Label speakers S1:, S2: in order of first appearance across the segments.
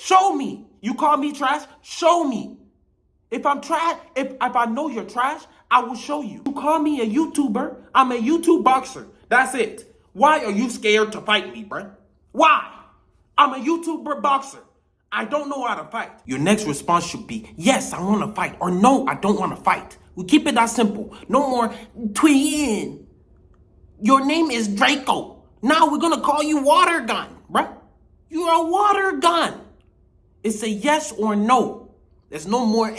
S1: Show me. You call me trash? Show me. If I'm trash, if I know you're trash, I will show you. You call me a YouTuber, I'm a YouTube boxer. That's it. Why are you scared to fight me, bruh? Why? I'm a YouTuber boxer. I don't know how to fight. Your next response should be, yes, I want to fight, or no, I don't want to fight. We keep it that simple. No more twin. Your name is Draco. Now we're going to call you Water Gun, bruh. You're a water gun. It's a yes or no. There's no more,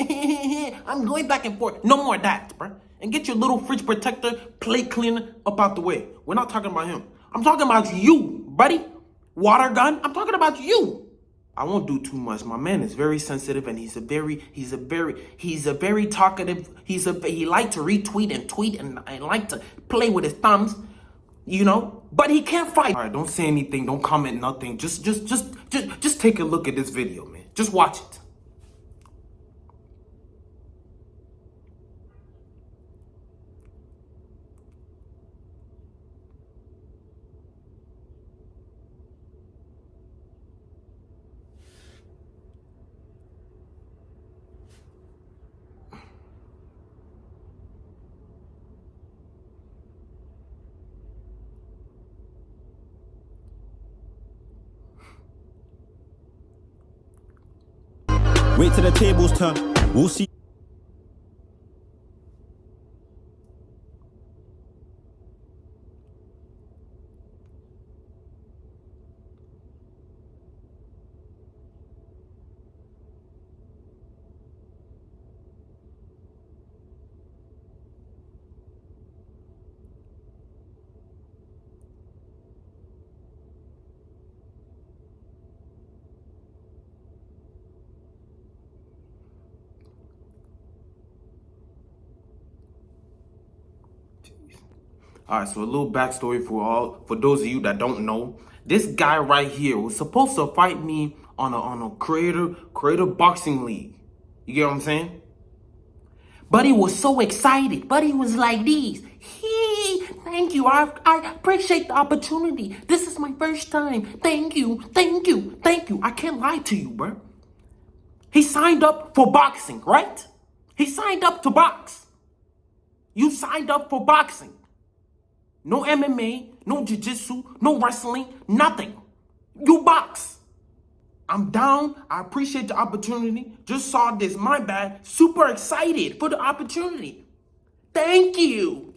S1: I'm going back and forth. No more that, bruh. And get your little fridge protector, plate cleaner up out the way. We're not talking about him. I'm talking about you, buddy. Water gun, I'm talking about you. I won't do too much. My man is very sensitive and he's a very talkative, he like to retweet and tweet and like to play with his thumbs, you know, but he can't fight. All right, don't say anything, don't comment nothing. Just take a look at this video, man. Just watch it.
S2: Wait till the tables turn. We'll see.
S1: All right, so a little backstory for those of you that don't know. This guy right here was supposed to fight me on a creator boxing league. You get what I'm saying? But he was so excited. But he was like this. Thank you. I appreciate the opportunity. This is my first time. Thank you. I can't lie to you, bro. He signed up for boxing, right? He signed up to box. You signed up for boxing. No MMA, no jiu-jitsu, no wrestling, nothing. You box. I'm down. I appreciate the opportunity. Just saw this, my bad. Super excited for the opportunity. Thank you.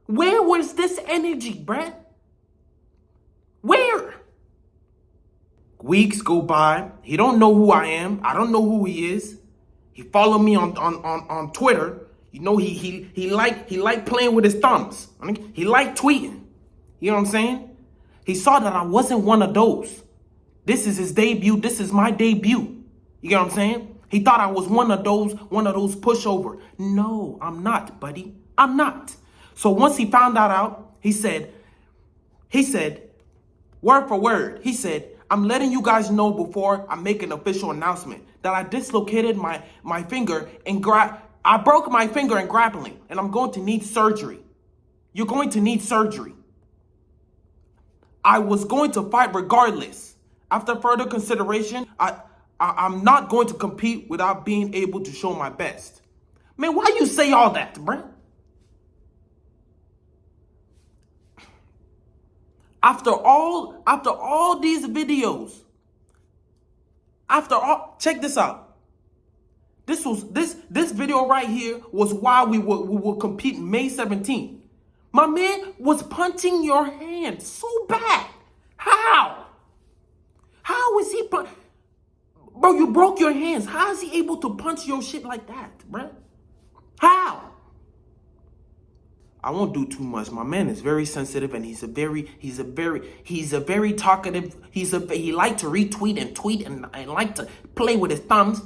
S1: Where was this energy, bruh? Where? Weeks go by. He don't know who I am. I don't know who he is. He followed me on Twitter. You know, he liked playing with his thumbs. I mean, he liked tweeting. You know what I'm saying? He saw that I wasn't one of those. This is his debut. This is my debut. You get what I'm saying? He thought I was one of those pushover. No, I'm not, buddy. I'm not. So once he found that out, he said, word for word, he said, I'm letting you guys know before I make an official announcement that I dislocated my finger and I broke my finger in grappling, and I'm going to need surgery. You're going to need surgery. I was going to fight regardless. After further consideration, I'm not going to compete without being able to show my best. Man, why you say all that, bruh? After all these videos, check this out. This video right here was why we will compete May 17th. My man was punching your hand so bad. How? How is he Bro, you broke your hands. How is he able to punch your shit like that, bruh? How? I won't do too much. My man is very sensitive and he's a very talkative. He like to retweet and tweet and like to play with his thumbs.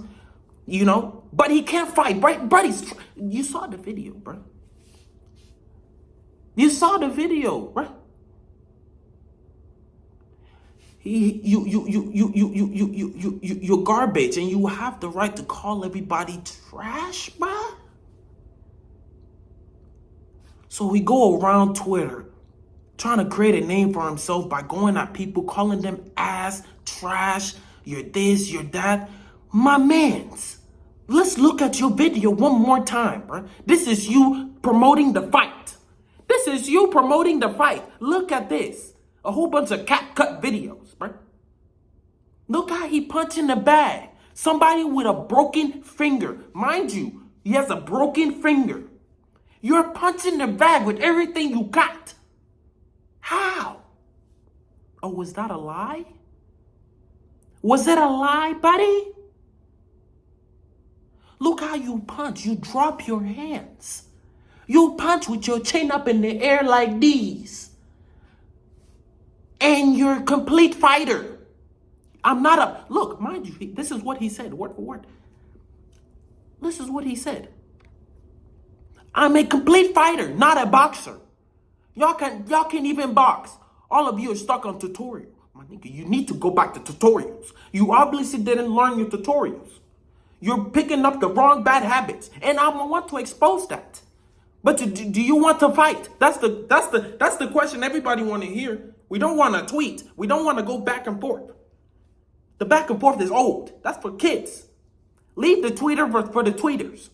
S1: You know, but he can't fight, right? Buddies, you saw the video, bro. You saw the video, bro. You're garbage, and you have the right to call everybody trash, bro. So we go around Twitter Trying to create a name for himself by going at people, calling them ass, trash, you're this, you're that. My mans, let's look at your video one more time, bro. This is you promoting the fight. This is you promoting the fight. Look at this. A whole bunch of cat cut videos, bro. Look how he punched in the bag. Somebody with a broken finger. Mind you, he has a broken finger. You're punching the bag with everything you got. How? Oh, was that a lie? Was it a lie, buddy? Look how you punch. You drop your hands. You punch with your chin up in the air like these. And you're a complete fighter. I'm not a... Look, mind you, this is what he said, word for word. This is what he said. I'm a complete fighter, not a boxer. Y'all can't even box. All of you are stuck on tutorial. My nigga, you need to go back to tutorials. You obviously didn't learn your tutorials. You're picking up the wrong bad habits. And I want to expose that. But do you want to fight? That's the question everybody want to hear. We don't want to tweet. We don't want to go back and forth. The back and forth is old. That's for kids. Leave the tweeter for the tweeters.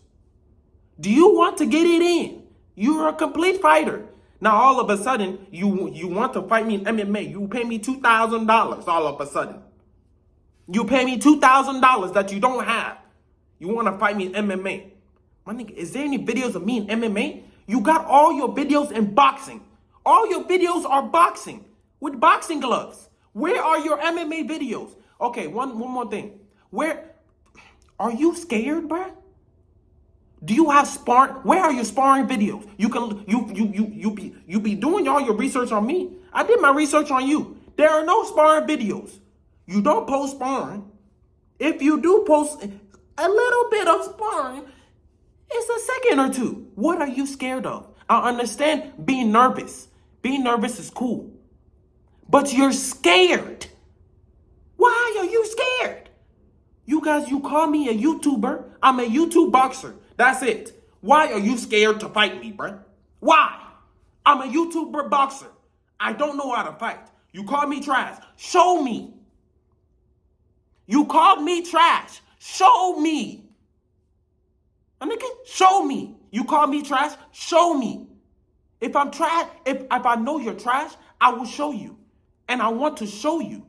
S1: Do you want to get it in? You're a complete fighter. Now all of a sudden, you want to fight me in MMA. You pay me $2,000 all of a sudden. You pay me $2,000 that you don't have. You want to fight me in MMA. My nigga, is there any videos of me in MMA? You got all your videos in boxing. All your videos are boxing with boxing gloves. Where are your MMA videos? Okay, one more thing. Where are you scared, bruh? Do you have sparring? Where are your sparring videos? You be doing all your research on me. I did my research on you. There are no sparring videos. You don't post sparring. If you do post a little bit of sparring, it's a second or two. What are you scared of? I understand being nervous. Being nervous is cool. But you're scared. Why are you scared? You guys, you call me a YouTuber. I'm a YouTube boxer. That's it. Why are you scared to fight me, bruh? Why? I'm a YouTuber boxer. I don't know how to fight. You call me trash. Show me. You called me trash. Show me. Nigga, show me. You call me trash. Show me. If I'm trash, if I know you're trash, I will show you. And I want to show you.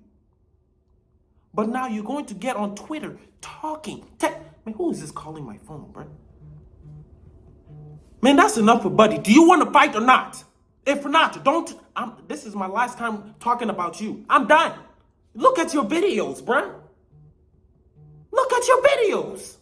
S1: But now you're going to get on Twitter talking. Man, who is this calling my phone, bro? Man, that's enough for Buddy. Do you want to fight or not? If not, don't. This is my last time talking about you. I'm done. Look at your videos, bro. Look at your videos.